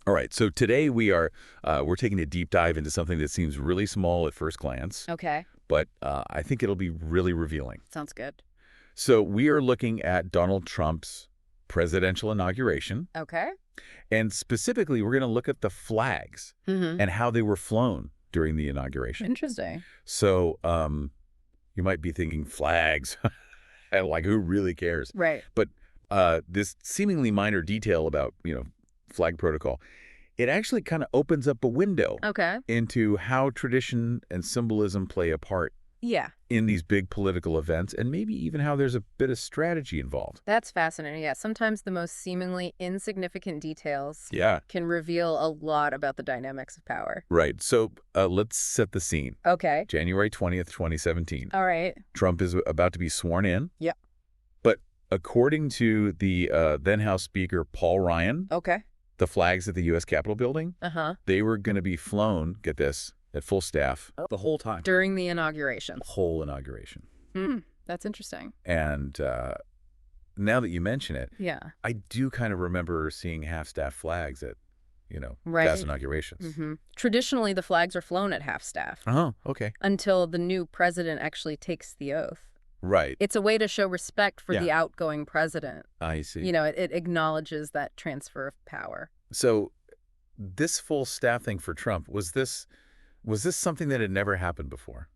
All right, so today we're taking a deep dive into something that seems really small at first glance, Okay. but I think it'll be really revealing. Sounds good. So we are looking at Donald Trump's presidential inauguration, Okay. and specifically, we're going to look at the flags Mm-hmm. and how they were flown during the inauguration. Interesting. So you might be thinking flags, and like who really cares? Right. But this seemingly minor detail about flag protocol, it actually kind of opens up a window Okay. into how tradition and symbolism play a part Yeah. in these big political events, and maybe even how there's a bit of strategy involved. That's fascinating. Yeah. Sometimes the most seemingly insignificant details Yeah. can reveal a lot about the dynamics of power. Right. So let's set the scene. Okay. January 20th, 2017. All right. Trump is about to be sworn in. Yep. But according to the then House Speaker Paul Ryan, Okay. the flags at the U.S. Capitol building, Uh-huh. they were going to be flown, get this, at full staff the whole time. During the inauguration. Whole inauguration. That's interesting. And now that you mention it, Yeah. I do kind of remember seeing half-staff flags at, Right. past inaugurations. Mm-hmm. Traditionally, the flags are flown at half-staff Oh, okay. until the new president actually takes the oath. Right. It's a way to show respect for Yeah. the outgoing president. I see. It acknowledges that transfer of power. So this full staff thing for Trump, was this something that had never happened before?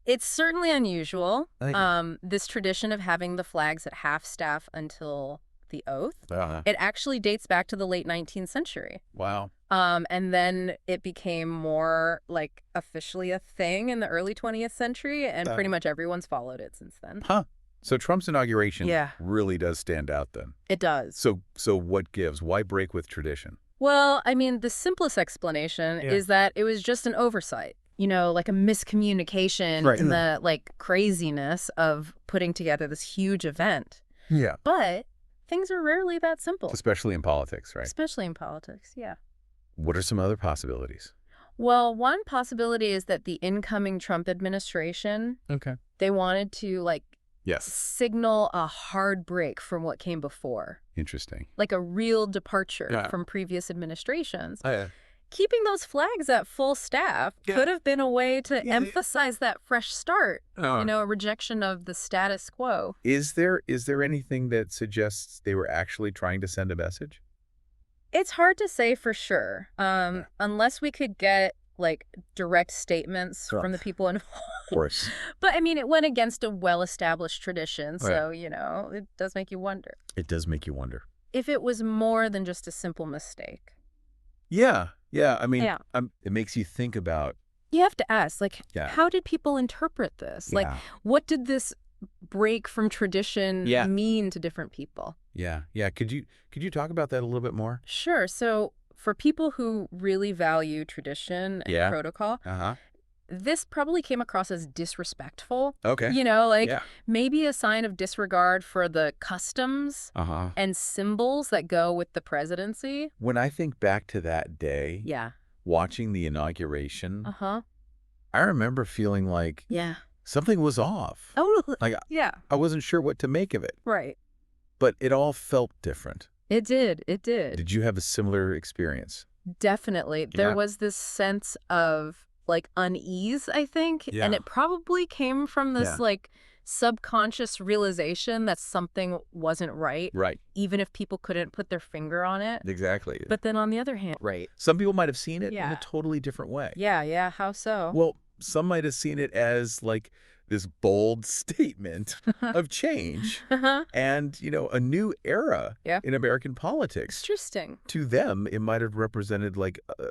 It's certainly unusual, I- this tradition of having the flags at half-staff until the oath. Uh, It actually dates back to the late 19th century. wow. And then it became more like officially a thing in the early 20th century, and pretty much everyone's followed it since then. Huh. So Trump's inauguration Yeah. really does stand out then. It does. So what gives? Why break with tradition? Well, I mean, the simplest explanation Yeah. is that it was just an oversight. Like a miscommunication Right. in the craziness of putting together this huge event. Yeah. But things are rarely that simple, Especially in politics, right? especially in politics. Yeah. What are some other possibilities? Well, one possibility is that the incoming Trump administration, Okay. they wanted to Yes. signal a hard break from what came before, Interesting. like a real departure Yeah. from previous administrations. Yeah. Keeping those flags at full staff Yeah. could have been a way to Yeah. emphasize that fresh start, Oh. a rejection of the status quo. Is there anything that suggests they were actually trying to send a message? It's hard to say for sure, unless we could get direct statements Sure. from the people involved. Of course. But I mean, it went against a well-established tradition, Right. so, it does make you wonder It does make you wonder. if it was more than just a simple mistake. Yeah. Yeah. I mean, Yeah. it makes you think about. You have to ask, Yeah. how did people interpret this? Yeah. What did this break from tradition Yeah. mean to different people? Yeah. Yeah. Could you talk about that a little bit more? Sure. So for people who really value tradition and Yeah. protocol, Uh-huh. this probably came across as disrespectful. Okay. Yeah. Maybe a sign of disregard for the customs Uh-huh. and symbols that go with the presidency. When I think back to that day, Yeah. watching the inauguration, Uh-huh. I remember feeling like Yeah. something was off. Oh, Like yeah. I wasn't sure what to make of it, Right. but it all felt different. It did. It did. Did you have a similar experience? Definitely. There Yeah. was this sense of unease, I think. Yeah. And it probably came from this Yeah. subconscious realization that something wasn't right, Right. even if people couldn't put their finger on it. Exactly. But then on the other hand, right. Some people might have seen it in Yeah. a totally different way. Yeah. How so? Well, some might have seen it as this bold statement of change Uh-huh. and, a new era Yeah. in American politics. Interesting. To them, it might have represented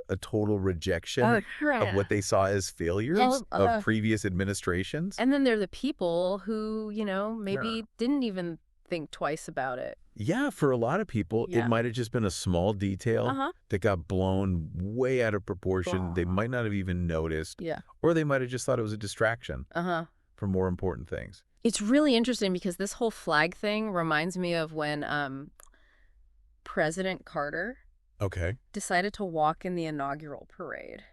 a total rejection Oh, of right. what they saw as failures Well, of previous administrations. And then there are the people who, maybe Yeah. didn't even think twice about it. Yeah, for a lot of people, Yeah. it might have just been a small detail Uh-huh. that got blown way out of proportion. They might not have even noticed, Yeah. or they might have just thought it was a distraction Uh-huh. from more important things. It's really interesting because this whole flag thing reminds me of when President Carter Okay. decided to walk in the inaugural parade.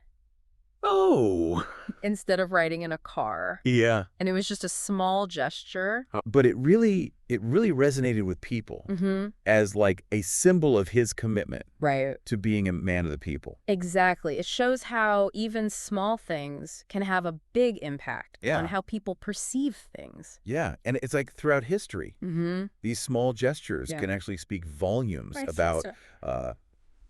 Oh, instead of riding in a car. yeah. And it was just a small gesture. But it really resonated with people Mm-hmm. as like a symbol of his commitment Right. to being a man of the people. Exactly. It shows how even small things can have a big impact on Yeah. how people perceive things. Yeah. And it's like throughout history, Mm-hmm. these small gestures Yeah. can actually speak volumes Right. about uh,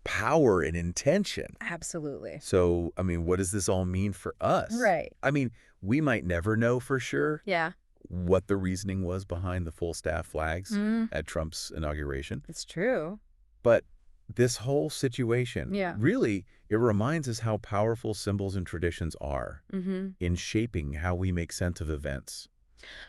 power and intention. Absolutely. So, I mean, what does this all mean for us? Right. I mean, we might never know for sure Yeah. what the reasoning was behind the full staff flags Mm, at Trump's inauguration. it's true. But this whole situation, Yeah. really, it reminds us how powerful symbols and traditions are Mm-hmm. in shaping how we make sense of events,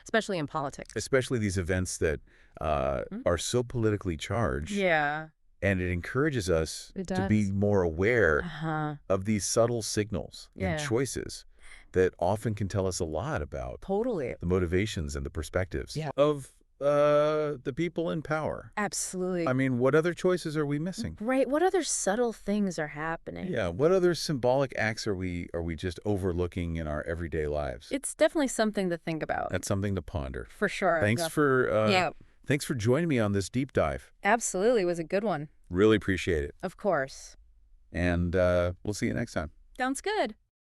Especially in politics. especially these events that Mm. are so politically charged. Yeah. And it encourages us It to be does. more aware Uh-huh. of these subtle signals and Yeah. choices that often can tell us a lot about Totally. the motivations and the perspectives Yeah. of the people in power. Absolutely. I mean, what other choices are we missing? Right. What other subtle things are happening? Yeah, what other symbolic acts are we just overlooking in our everyday lives? It's definitely something to think about. That's something to ponder. For sure. Thanks Yeah. for Yeah. thanks for joining me on this deep dive. Absolutely. It was a good one. Really appreciate it. Of course. And we'll see you next time. Sounds good.